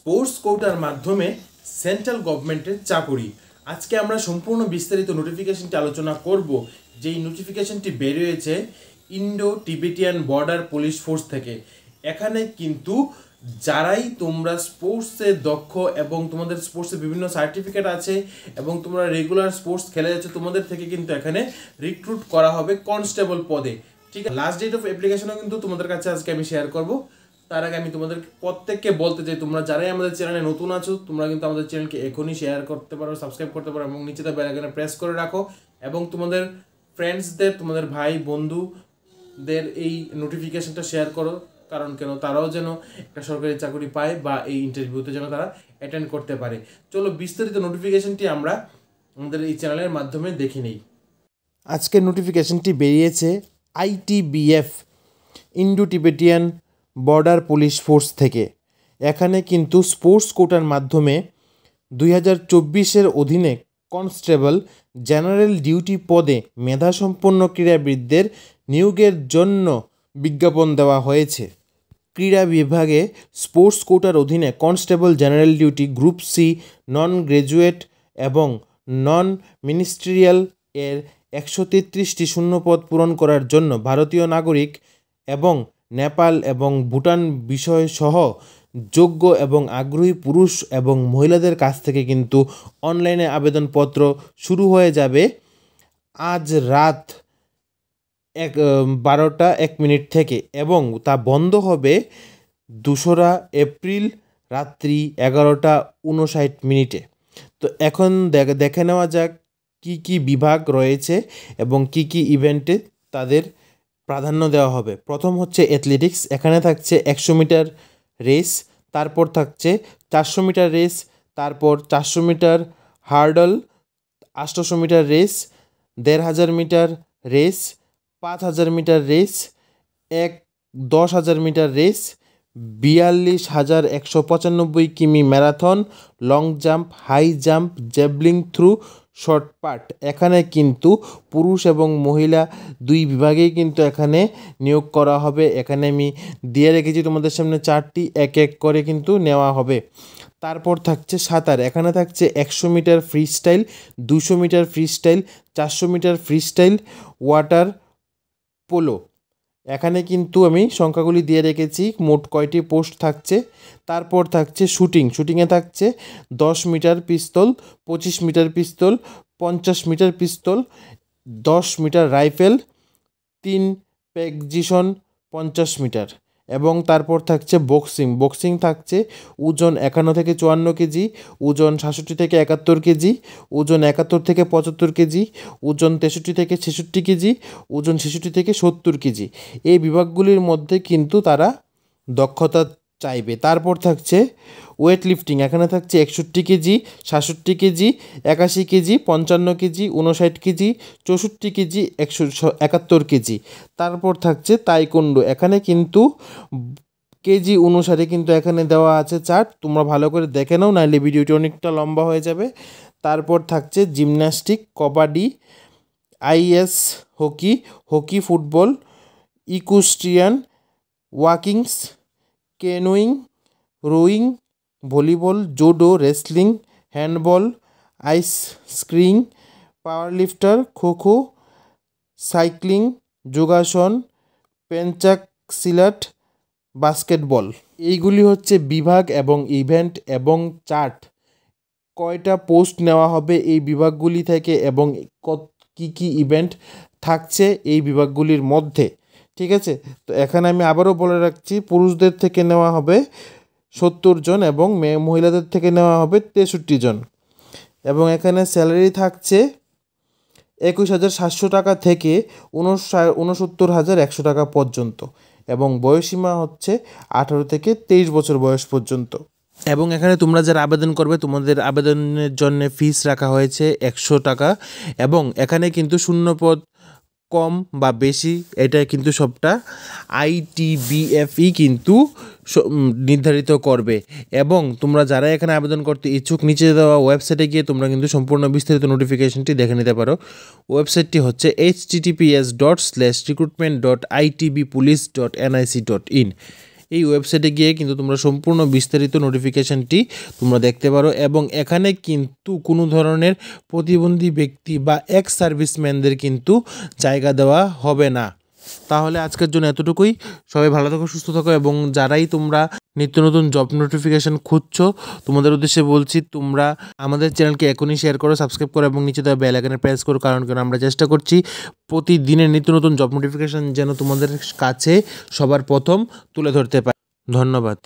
Sports কোটার মাধ্যমে central গভর্নমেন্টের চাকুরি। আজকে আমরা সম্পূর্ণ বিস্তারিত নোটিফিকেশনটি আলোচনা করব। যেই নোটিফিকেশনটি বেরিয়েছে Indo Tibetan border police force থেকে। এখানে কিন্তু যারাই তোমরা স্পোর্টসে দক্ষ এবং তোমাদের স্পোর্টসে বিভিন্ন সার্টিফিকেট আছে এবং তোমরা রেগুলার স্পোর্টস খেলে যাচ্ছ, তোমাদের থেকে কিন্তু এখানে রিক্রুট করা হবে কনস্টেবল পদে। ঠিক আছে, লাস্ট ডেট অফ অ্যাপ্লিকেশনও কিন্তু তোমাদের কাছে আজকে আমি শেয়ার করব। তার আগে আমি তোমাদের প্রত্যেককে বলতে চাই, তোমরা যারাই আমাদের চ্যানেলে নতুন আছো তোমরা কিন্তু আমাদের চ্যানেলকে এখনই শেয়ার করতে পারো, সাবস্ক্রাইব করতে পারো এবং নিচে বেল আইকনে প্রেস করে রাখো এবং তোমাদের ফ্রেন্ডসদের, তোমাদের ভাই বন্ধুদের এই নোটিফিকেশনটা শেয়ার করো। কারণ কেন, তারাও যেন একটা সরকারি চাকরি পায় বা এই ইন্টারভিউতে যেন তারা অ্যাটেন্ড করতে পারে। চলো বিস্তারিত নোটিফিকেশনটি আমরা আমাদের এই চ্যানেলের মাধ্যমে দেখে নিই। আজকের নোটিফিকেশনটি বেরিয়েছে ITBF Indo Tibetan border police force থেকে। এখানে কিন্তু স্পোর্টস কোটার মাধ্যমে 2024-এর অধীনে কনস্টেবল জেনারেল ডিউটি পদে মেধাসম্পন্ন ক্রীড়াবিদদের নিয়োগের জন্য বিজ্ঞাপন দেওয়া হয়েছে। ক্রীড়া বিভাগে স্পোর্টস কোটার অধীনে constable general duty group C non graduate এবং নন মিনিস্ট্রিয়াল এর 133টি শূন্যপদ পূরণ করার জন্য ভারতীয় নাগরিক এবং নেপাল এবং ভুটান বিষয়সহ যোগ্য এবং আগ্রহী পুরুষ এবং মহিলাদের কাছ থেকে কিন্তু অনলাইনে আবেদনপত্র শুরু হয়ে যাবে আজ রাত 12:01 থেকে এবং তা বন্ধ হবে 2রা এপ্রিল রাত্রি 11:59। তো এখন দেখে নেওয়া যাক কি কি বিভাগ রয়েছে এবং কি কি ইভেন্টে তাদের প্রাধান্য দেওয়া হবে। প্রথম হচ্ছে অ্যাথলেটিক্স। এখানে থাকছে 100 মিটার রেস, তারপর থাকছে 400 মিটার রেস, তারপর 400 metre hurdle, 800 metre race, 1500 metre race, 5000 metre race, 10,000 metre race, 42,195 কিমি marathon, long jump, high jump, javelin throw, shot put. এখানে কিন্তু পুরুষ এবং মহিলা দুই বিভাগেই কিন্তু এখানে নিয়োগ করা হবে। এখানে আমি দিয়ে রেখেছি তোমাদের সামনে চারটি, এক এক করে কিন্তু নেওয়া হবে। তারপর থাকছে সাঁতার। এখানে থাকছে 100 metre freestyle, 200 metre freestyle, 400 metre freestyle, water polo. এখানে কিন্তু আমি সংখ্যাগুলি দিয়ে রেখেছি মোট কয়টি পোস্ট থাকছে। তারপর থাকছে শুটিংয়ে থাকছে 10 মিটার পিস্তল, 25 মিটার পিস্তল, 50 মিটার পিস্তল, 10 মিটার রাইফেল, 3 প্রেসিশন 50 মিটার। এবং তারপর থাকছে বক্সিং থাকছে ওজন 51 থেকে 54 কেজি, ওজন 67 থেকে 71 কেজি, ওজন 71 থেকে 75 কেজি, ওজন 63 থেকে 66 কেজি, ওজন 66 থেকে 70 কেজি। এই বিভাগগুলির মধ্যে কিন্তু তারা দক্ষতা চাইবে। তারপর থাকছে ওয়েট লিফটিং। এখানে থাকছে 61 KG, 67 KG, 81 KG, 55 KG, 59 KG, 64 KG, 171 KG. তারপর থাকছে তাইকোন্ডো। এখানে কিন্তু কেজি অনুসারে কিন্তু এখানে দেওয়া আছে চার্ট, তোমরা ভালো করে দেখে নাও, নাহলে ভিডিওটি অনেকটা লম্বা হয়ে যাবে। তারপর থাকছে gymnastic, kabaddi, ice hockey, football, equestrian, walkings, canoeing, rowing, volleyball, judo, wrestling, handball, ice skiing, power lifter, khokho, cycling, yogasana, pencak silat, basketball. এইগুলি হচ্ছে বিভাগ এবং ইভেন্ট এবং চার্ট। কয়টা পোস্ট নেওয়া হবে এই বিভাগগুলি থেকে এবং কি কি ইভেন্ট থাকছে এই বিভাগগুলির মধ্যে। ঠিক আছে, তো এখানে আমি আবারও বলে রাখছি, পুরুষদের থেকে নেওয়া হবে 70 জন এবং মহিলাদের থেকে নেওয়া হবে 63 জন। এবং এখানে স্যালারি থাকছে 21,700 টাকা থেকে 69,100 টাকা পর্যন্ত এবং বয়সীমা হচ্ছে 18 থেকে 23 বছর বয়স পর্যন্ত। এবং এখানে তোমরা যারা আবেদন করবে তোমাদের আবেদনের জন্য ফিস রাখা হয়েছে 100 টাকা এবং এখানে কিন্তু শূন্যপদ কম বা বেশি এটা কিন্তু সবটা ITBFই কিন্তু নির্ধারিত করবে। এবং তোমরা যারা এখানে আবেদন করতে ইচ্ছুক, নিচে দেওয়া ওয়েবসাইটে গিয়ে তোমরা কিন্তু সম্পূর্ণ বিস্তারিত নোটিফিকেশনটি দেখে নিতে পারো। ওয়েবসাইটটি হচ্ছে https:/recruitment.itbpolice.nic.in। এই ওয়েবসাইটে গিয়ে কিন্তু তোমরা সম্পূর্ণ বিস্তারিত নোটিফিকেশানটি তোমরা দেখতে পারো এবং এখানে কিন্তু কোনো ধরনের প্রতিবন্ধী ব্যক্তি বা এক্স সার্ভিসম্যানদের কিন্তু জায়গা দেওয়া হবে না। তাহলে আজকের জন্য এতটুকুই। সবাই ভালো থাকো, সুস্থ থাকো এবং যারাই তোমরা নিত্য নতুন জব নোটিফিকেশান খুঁজছো তোমাদের উদ্দেশ্যে বলছি তোমরা আমাদের চ্যানেলকে এখনই শেয়ার করো, সাবস্ক্রাইব করো এবং নিচে দেওয়া বেল আইকনে প্রেস করো। কারণ আমরা চেষ্টা করছি প্রতিদিনের নিত্য নতুন জব নোটিফিকেশান যেন তোমাদের কাছে সবার প্রথম তুলে ধরতে পারি। ধন্যবাদ।